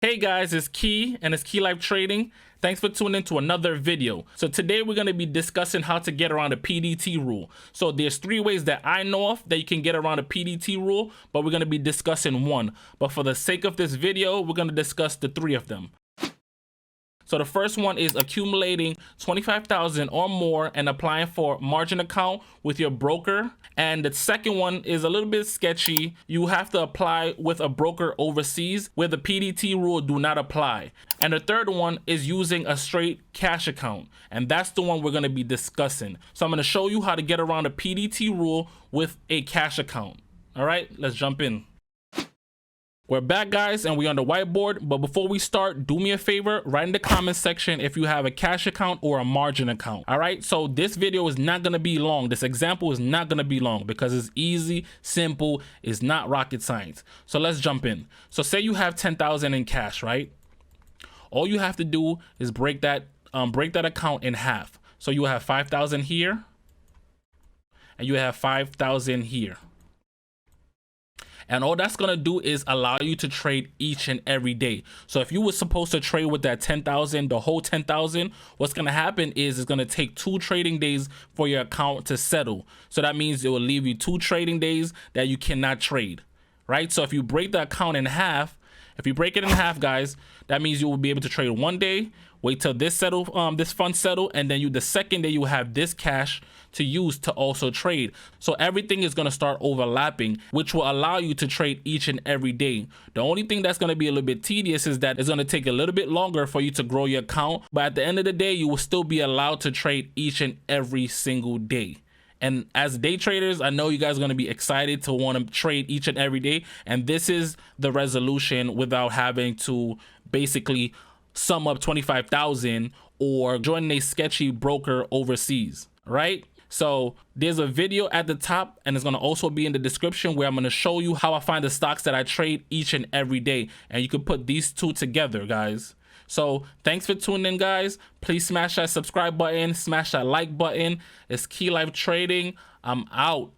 Hey guys, it's Key and it's Key Life Trading. Thanks for tuning in to another video. So today we're going to be discussing how to get around the PDT rule. So there's 3 ways that I know of that you can get around the PDT rule, but we're going to be discussing one. But for the sake of this video, we're going to discuss the 3 of them. So the first one is accumulating 25,000 or more and applying for margin account with your broker. And the second one is a little bit sketchy. You have to apply with a broker overseas where the PDT rule do not apply. And the third one is using a straight cash account. And that's the one we're going to be discussing. So I'm going to show you how to get around the PDT rule with a cash account. All right, let's jump in. We're back, guys, and we're on the whiteboard. But before we start, do me a favor, write in the comment section if you have a cash account or a margin account. All right, so this video is not going to be long. This example is not going to be long because it's easy, simple, it's not rocket science. So let's jump in. So say you have 10,000 in cash, right? All you have to do is break that account in half. So you have 5,000 here and you have 5,000 here. And all that's going to do is allow you to trade each and every day. So if you were supposed to trade with that 10,000, the whole 10,000, what's going to happen is it's going to take 2 trading days for your account to settle. So that means it will leave you 2 trading days that you cannot trade, right? So if you break the account in half, if you break it in half, guys, that means you will be able to trade one day, wait till this fund settle, and then the second day you have this cash to use to also trade. So everything is going to start overlapping, which will allow you to trade each and every day. The only thing that's going to be a little bit tedious is that it's going to take a little bit longer for you to grow your account, but at the end of the day, you will still be allowed to trade each and every single day. And as day traders, I know you guys are going to be excited to want to trade each and every day. And this is the resolution without having to basically sum up 25,000 or join a sketchy broker overseas, right? So there's a video at the top and it's going to also be in the description where I'm going to show you how I find the stocks that I trade each and every day. And you can put these 2 together, guys. So thanks for tuning in, guys. Please smash that subscribe button, smash that like button. It's Key Life Trading. I'm out.